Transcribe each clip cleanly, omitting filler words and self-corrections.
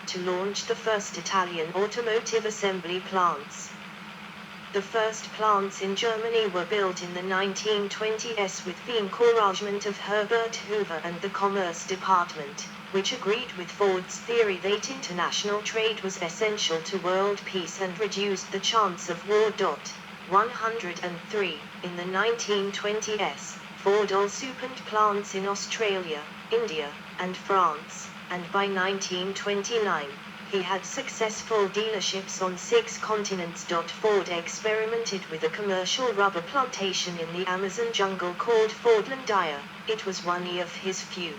to launch the first Italian automotive assembly plants. The first plants in Germany were built in the 1920s with the encouragement of Herbert Hoover and the Commerce Department, which agreed with Ford's theory that international trade was essential to world peace and reduced the chance of war. 103. In the 1920s, Ford also opened plants in Australia, India, and France, and by 1929, he had successful dealerships on 6 continents. Ford experimented with a commercial rubber plantation in the Amazon jungle called Fordlandia. It was one of his few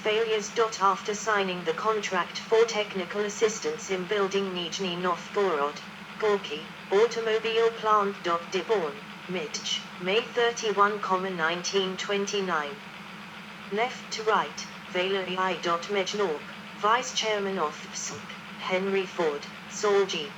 failures. After signing the contract for technical assistance in building Nizhny Novgorod, Gorky automobile plant. Dearborn, Mich, May 31, 1929. Left to right, Valery I. Mejnork, Vice Chairman of FSUP, Henry Ford, Saul G.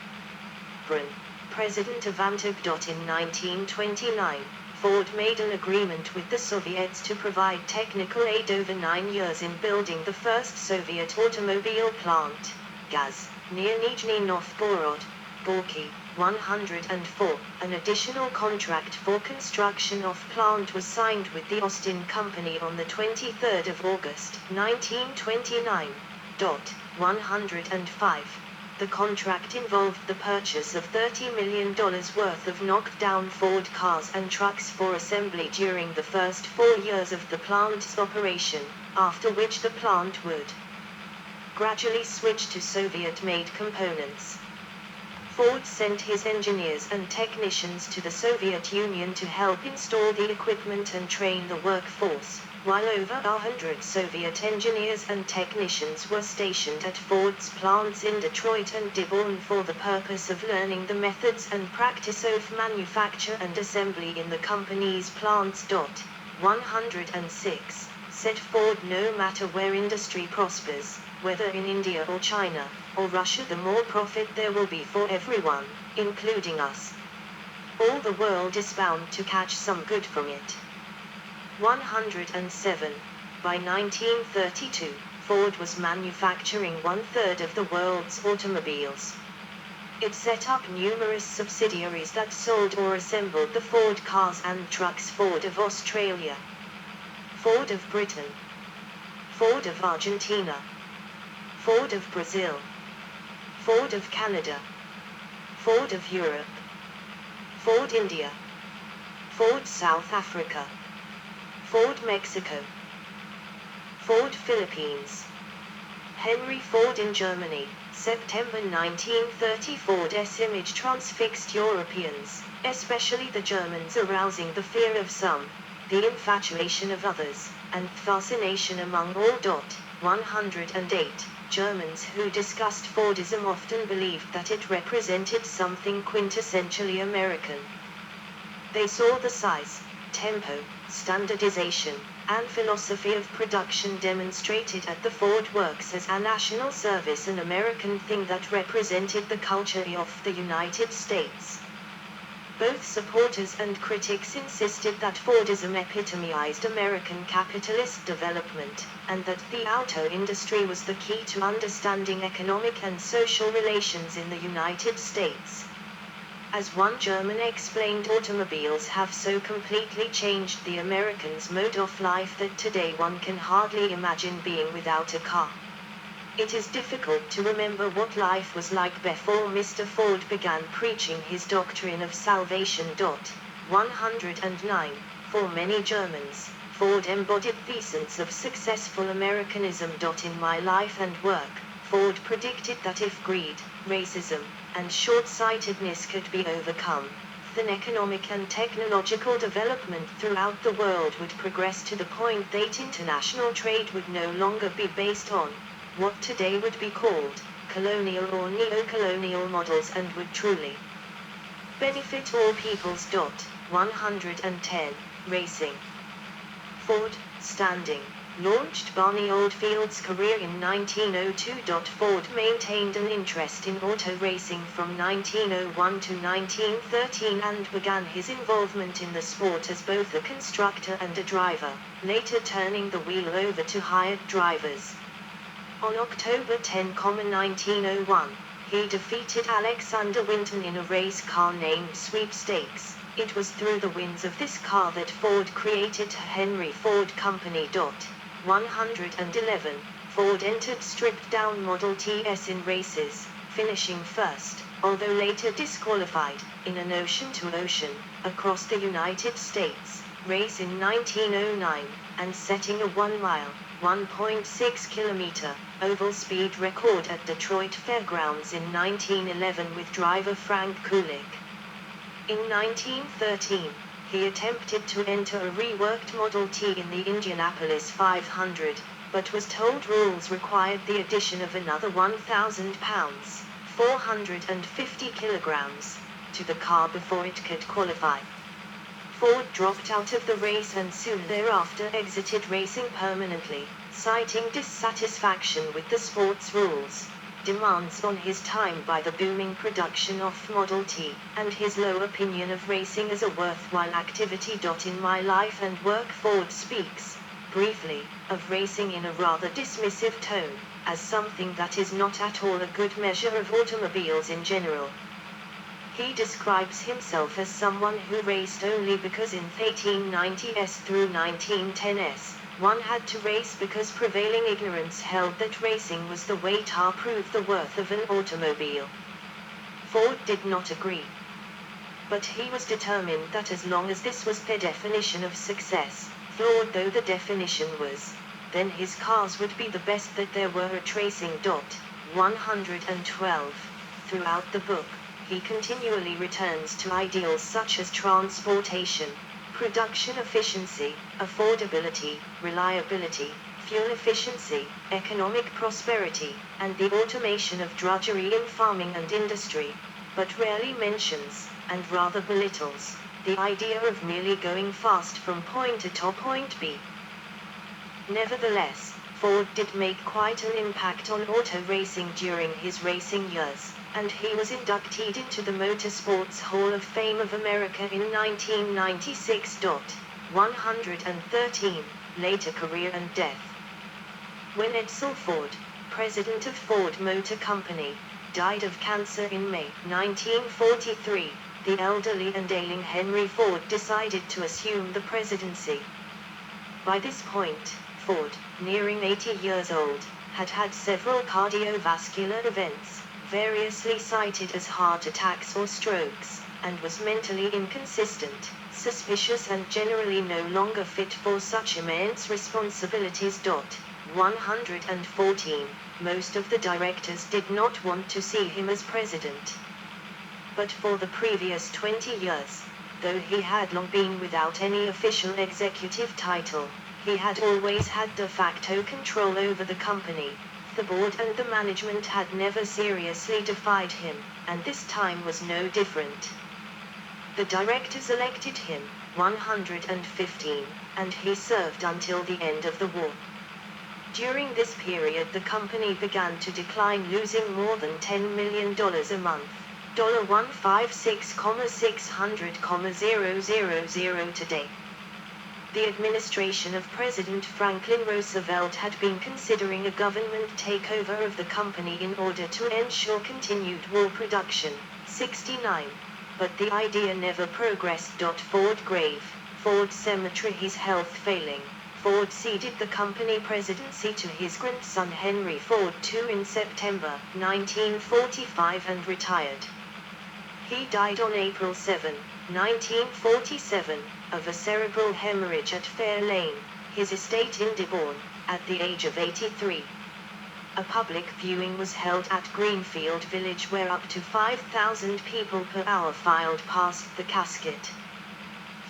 Brun, President of AMTAG. In 1929, Ford made an agreement with the Soviets to provide technical aid over 9 years in building the first Soviet automobile plant, Gaz, near Nizhny Novgorod, Gorky. 104. An additional contract for construction of plant was signed with the Austin Company on the 23rd of August, 1929. 105. The contract involved the purchase of $30 million worth of knocked-down Ford cars and trucks for assembly during the first 4 years of the plant's operation, after which the plant would gradually switch to Soviet-made components. Ford sent his engineers and technicians to the Soviet Union to help install the equipment and train the workforce, while over 100 Soviet engineers and technicians were stationed at Ford's plants in Detroit and Dearborn for the purpose of learning the methods and practice of manufacture and assembly in the company's plants. 106. Said Ford, no matter where industry prospers, whether in India or China, or Russia, the more profit there will be for everyone, including us. All the world is bound to catch some good from it. 107. By 1932, Ford was manufacturing 1/3 of the world's automobiles. It set up numerous subsidiaries that sold or assembled the Ford cars and trucks. Ford of Australia, Ford of Britain, Ford of Argentina, Ford of Brazil, Ford of Canada, Ford of Europe, Ford India, Ford South Africa, Ford Mexico, Ford Philippines. Henry Ford in Germany, September 1930. Ford's image transfixed Europeans, especially the Germans, arousing the fear of some, the infatuation of others, and fascination among all. 108. Germans who discussed Fordism often believed that it represented something quintessentially American. They saw the size, tempo, standardization, and philosophy of production demonstrated at the Ford Works as a national service, an American thing that represented the culture of the United States. Both supporters and critics insisted that Fordism epitomized American capitalist development, and that the auto industry was the key to understanding economic and social relations in the United States. As one German explained, automobiles have so completely changed the Americans' mode of life that today one can hardly imagine being without a car. It is difficult to remember what life was like before Mr. Ford began preaching his doctrine of salvation. 109. For many Germans, Ford embodied the essence of successful Americanism. In My Life and Work, Ford predicted that if greed, racism, and short-sightedness could be overcome, then economic and technological development throughout the world would progress to the point that international trade would no longer be based on what today would be called colonial or neo-colonial models, and would truly benefit all peoples. 110. Racing. Ford, standing, launched Barney Oldfield's career in 1902. Ford maintained an interest in auto racing from 1901 to 1913 and began his involvement in the sport as both a constructor and a driver, later turning the wheel over to hired drivers. On October 10, 1901, he defeated Alexander Winton in a race car named Sweepstakes. It was through the wins of this car that Ford created Henry Ford Company. 111. Ford entered stripped-down Model Ts in races, finishing first, although later disqualified, in an ocean-to-ocean, across the United States, race in 1909, and setting a 1-mile, 1.6-kilometer, oval speed record at Detroit Fairgrounds in 1911 with driver Frank Kulik. In 1913, he attempted to enter a reworked Model T in the Indianapolis 500, but was told rules required the addition of another 1,000 pounds, 450 kilograms, to the car before it could qualify. Ford dropped out of the race and soon thereafter exited racing permanently, citing dissatisfaction with the sport's rules, demands on his time by the booming production of Model T, and his low opinion of racing as a worthwhile activity. In My Life and Work, Ford speaks, briefly, of racing in a rather dismissive tone, as something that is not at all a good measure of automobiles in general. He describes himself as someone who raced only because in 1890s through 1910s, one had to race because prevailing ignorance held that racing was the way to prove the worth of an automobile. Ford did not agree. But he was determined that as long as this was the definition of success, flawed though the definition was, then his cars would be the best that there were at racing. 112. Throughout the book, he continually returns to ideals such as transportation, production efficiency, affordability, reliability, fuel efficiency, economic prosperity, and the automation of drudgery in farming and industry, but rarely mentions, and rather belittles, the idea of merely going fast from point A to point B. Nevertheless, Ford did make quite an impact on auto racing during his racing years, and he was inducted into the Motorsports Hall of Fame of America in 1996. 113. Later career and death. When Edsel Ford, president of Ford Motor Company, died of cancer in May 1943, the elderly and ailing Henry Ford decided to assume the presidency. By this point, Ford, nearing 80 years old, had had several cardiovascular events, variously cited as heart attacks or strokes, and was mentally inconsistent, suspicious and generally no longer fit for such immense responsibilities. 114. Most of the directors did not want to see him as president. But for the previous 20 years, though he had long been without any official executive title, he had always had de facto control over the company. The board and the management had never seriously defied him, and this time was no different. The directors elected him, 115, and he served until the end of the war. During this period the company began to decline, losing more than $10 million a month. $156,600,000 today. The administration of President Franklin Roosevelt had been considering a government takeover of the company in order to ensure continued war production. 69. But the idea never progressed. Ford grave, Ford cemetery. His health failing, Ford ceded the company presidency to his grandson Henry Ford II in September 1945 and retired. He died on April 7, 1947, of a cerebral hemorrhage at Fair Lane, his estate in Dearborn, at the age of 83. A public viewing was held at Greenfield Village where up to 5,000 people per hour filed past the casket.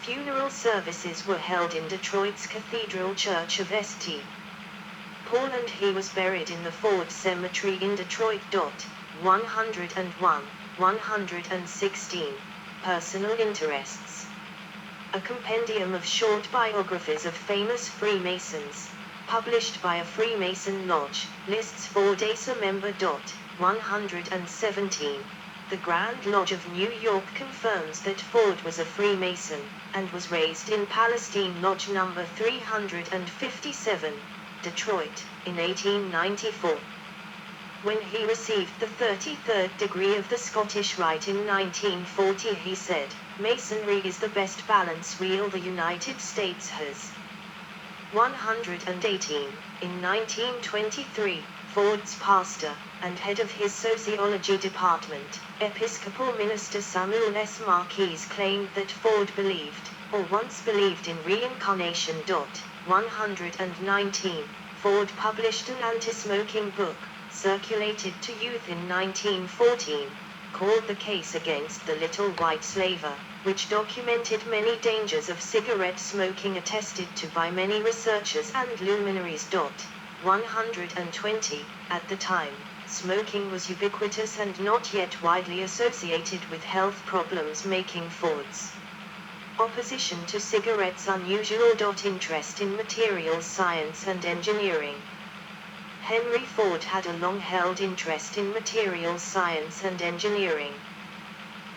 Funeral services were held in Detroit's Cathedral Church of St. Paul and he was buried in the Ford Cemetery in Detroit. 101. 116. Personal interests. A compendium of short biographies of famous Freemasons, published by a Freemason lodge, lists Ford as a member. 117. The Grand Lodge of New York confirms that Ford was a Freemason, and was raised in Palestine Lodge number 357. Detroit, in 1894. When he received the 33rd degree of the Scottish Rite in 1940, he said, "Masonry is the best balance wheel the United States has." 118. In 1923, Ford's pastor, and head of his sociology department, Episcopal minister Samuel S. Marquise, claimed that Ford believed, or once believed, in reincarnation. 119. Ford published an anti-smoking book, circulated to youth in 1914, called The Case Against the Little White Slaver, which documented many dangers of cigarette smoking attested to by many researchers and luminaries. 120. At the time, smoking was ubiquitous and not yet widely associated with health problems, making Ford's opposition to cigarettes unusual. Interest in materials science and engineering. Henry Ford had a long-held interest in materials science and engineering.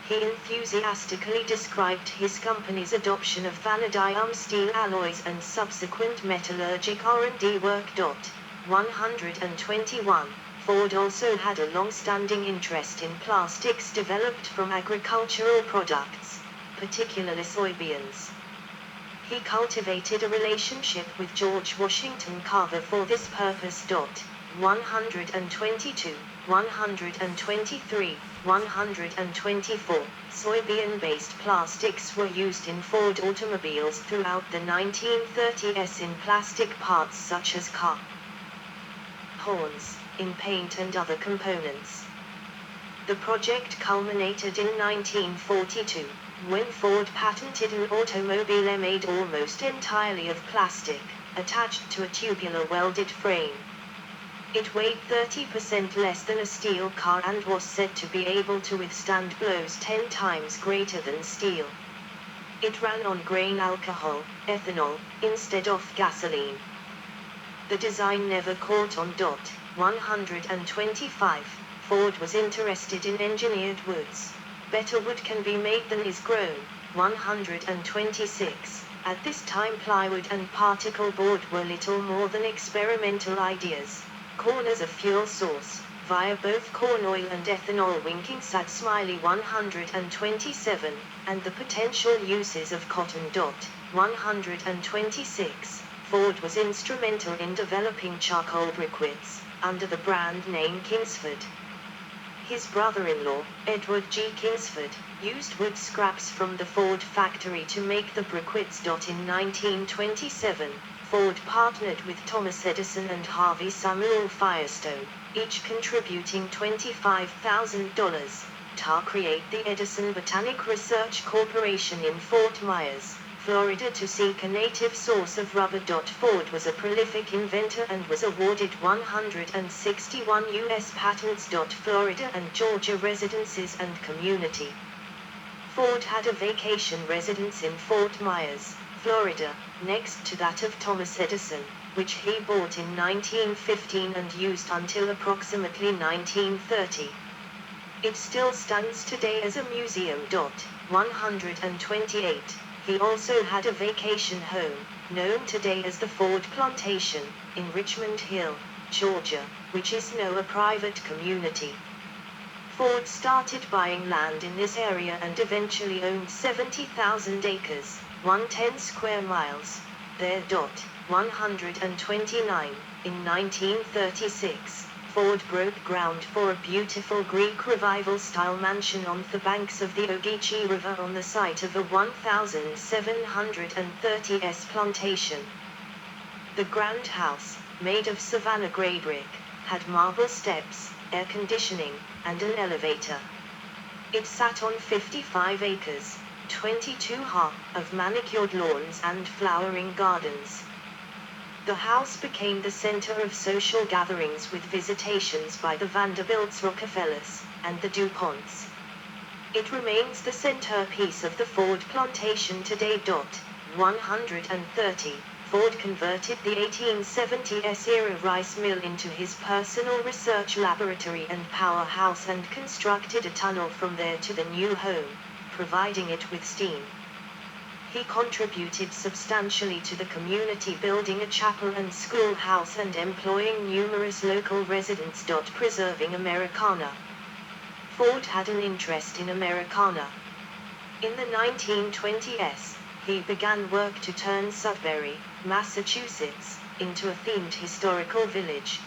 He enthusiastically described his company's adoption of vanadium steel alloys and subsequent metallurgic R&D work. 121. Ford also had a long-standing interest in plastics developed from agricultural products, particularly soybeans. He cultivated a relationship with George Washington Carver for this purpose. 122, 123, 124. Soybean-based plastics were used in Ford automobiles throughout the 1930s in plastic parts such as car horns, in paint and other components. The project culminated in 1942, when Ford patented an automobile made almost entirely of plastic, attached to a tubular welded frame. It weighed 30% less than a steel car and was said to be able to withstand blows 10 times greater than steel. It ran on grain alcohol, ethanol, instead of gasoline. The design never caught on. 125. Ford was interested in engineered woods. Better wood can be made than is grown. 126. At this time plywood and particle board were little more than experimental ideas. Corn as a fuel source, via both corn oil and ethanol. Winking sad smiley. 127. And the potential uses of cotton. 126. Ford was instrumental in developing charcoal briquettes, under the brand name Kingsford. His brother-in-law, Edward G. Kingsford, used wood scraps from the Ford factory to make the briquettes. In 1927, Ford partnered with Thomas Edison and Harvey Samuel Firestone, each contributing $25,000, to create the Edison Botanic Research Corporation in Fort Myers, Florida, to seek a native source of rubber. Ford was a prolific inventor and was awarded 161 U.S. patents. Florida and Georgia residences and community. Ford had a vacation residence in Fort Myers, Florida, next to that of Thomas Edison, which he bought in 1915 and used until approximately 1930. It still stands today as a museum. 128. He also had a vacation home, known today as the Ford Plantation, in Richmond Hill, Georgia, which is now a private community. Ford started buying land in this area and eventually owned 70,000 acres, 110 square miles, there. 129. In 1936, Ford broke ground for a beautiful Greek Revival-style mansion on the banks of the Ogeechee River on the site of a 1,730-acre plantation. The grand house, made of Savannah gray brick, had marble steps, air conditioning, and an elevator. It sat on 55 acres, 22 ha, of manicured lawns and flowering gardens. The house became the center of social gatherings with visitations by the Vanderbilts, Rockefellers, and the DuPonts. It remains the centerpiece of the Ford Plantation today. 130. Ford converted the 1870s era rice mill into his personal research laboratory and powerhouse and constructed a tunnel from there to the new home, providing it with steam. He contributed substantially to the community, building a chapel and schoolhouse and employing numerous local residents. Preserving Americana. Ford had an interest in Americana. In the 1920s, he began work to turn Sudbury, Massachusetts, into a themed historical village.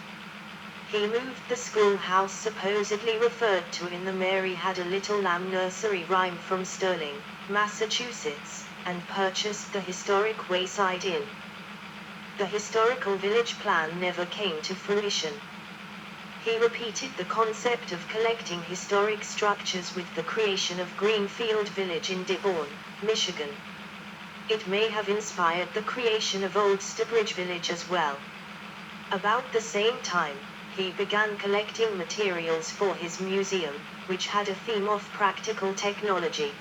He moved the schoolhouse supposedly referred to in the Mary Had a Little Lamb nursery rhyme from Sterling, Massachusetts, and purchased the historic Wayside Inn. The historical village plan never came to fruition. He repeated the concept of collecting historic structures with the creation of Greenfield Village in Dearborn, Michigan. It may have inspired the creation of Old Sturbridge Village as well. About the same time, he began collecting materials for his museum, which had a theme of practical technology.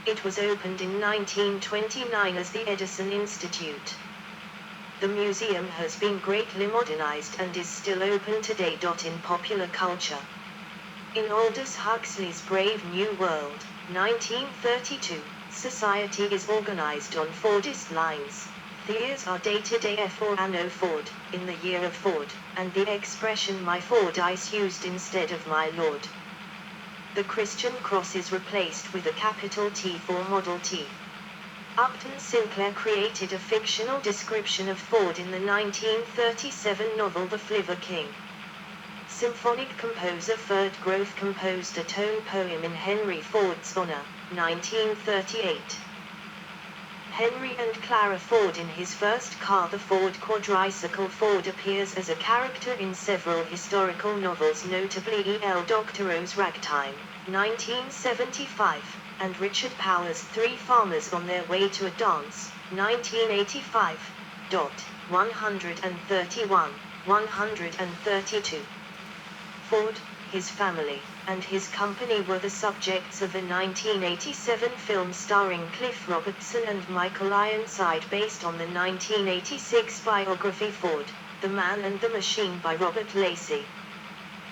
It was opened in 1929 as the Edison Institute. The museum has been greatly modernized and is still open today. In popular culture. In Aldous Huxley's Brave New World, 1932, society is organized on Fordist lines. The years are dated AF or Anno Ford, in the year of Ford, and the expression my Fordyce used instead of my Lord. The Christian cross is replaced with a capital T for Model T. Upton Sinclair created a fictional description of Ford in the 1937 novel The Flivver King. Symphonic composer Ferd Grove composed a tone poem in Henry Ford's honor, 1938. Henry and Clara Ford. In his first car, the Ford quadricycle, Ford appears as a character in several historical novels, notably E.L. Doctorow's Ragtime, 1975, and Richard Powers' Three Farmers on Their Way to a Dance, 1985. 131, 132. Ford, his family, and his company were the subjects of a 1987 film starring Cliff Robertson and Michael Ironside based on the 1986 biography Ford, The Man and the Machine by Robert Lacey.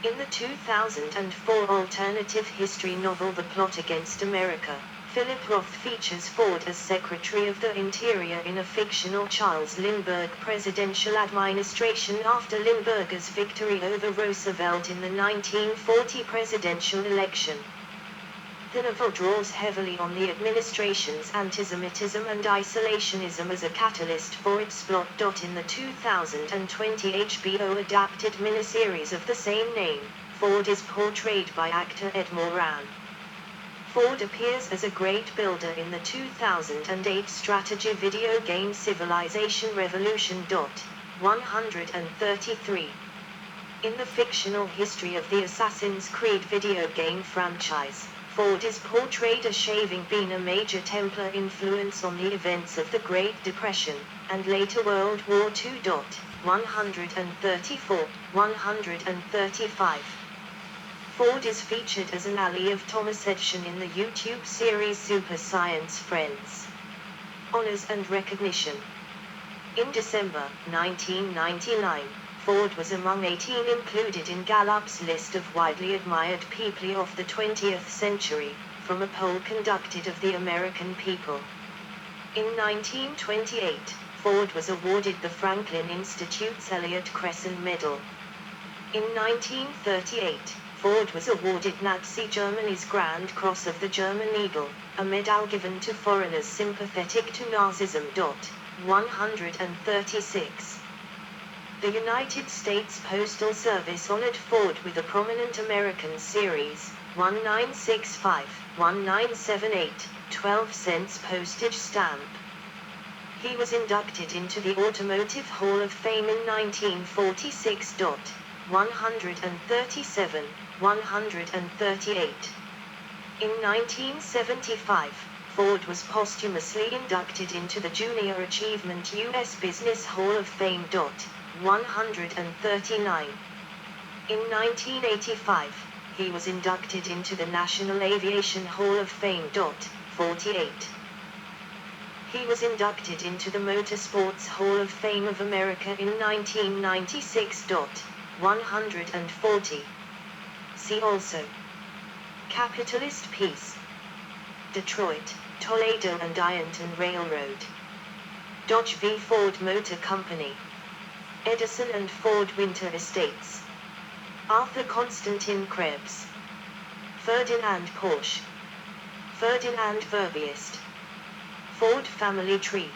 In the 2004 alternative history novel The Plot Against America, Philip Roth features Ford as Secretary of the Interior in a fictional Charles Lindbergh presidential administration after Lindbergh's victory over Roosevelt in the 1940 presidential election. The novel draws heavily on the administration's antisemitism and isolationism as a catalyst for its plot. In the 2020 HBO adapted miniseries of the same name, Ford is portrayed by actor Ed Moran. Ford appears as a great builder in the 2008 strategy video game Civilization Revolution. 133. In the fictional history of the Assassin's Creed video game franchise, Ford is portrayed as having been a major Templar influence on the events of the Great Depression, and later World War II. 134, 135. Ford is featured as an ally of Thomas Edison in the YouTube series Super Science Friends. Honors and recognition. In December 1999, Ford was among 18 included in Gallup's list of widely admired people of the 20th century, from a poll conducted of the American people. In 1928, Ford was awarded the Franklin Institute's Elliott Cresson Medal. In 1938, Ford was awarded Nazi Germany's Grand Cross of the German Eagle, a medal given to foreigners sympathetic to Nazism. 136. The United States Postal Service honored Ford with a prominent American Series 1965, 1978, 12-cent postage stamp. He was inducted into the Automotive Hall of Fame in 1946. 137, 138. In 1975, Ford was posthumously inducted into the Junior Achievement U.S. Business Hall of Fame. 139. In 1985, he was inducted into the National Aviation Hall of Fame. 48. He was inducted into the Motorsports Hall of Fame of America in 1996. 140. See also: Capitalist Peace, Detroit, Toledo and Ironton Railroad. Dodge v. Ford Motor Company. Edison and Ford Winter Estates. Arthur Constantin Krebs. Ferdinand Porsche. Ferdinand Verbiest. Ford Family Tree.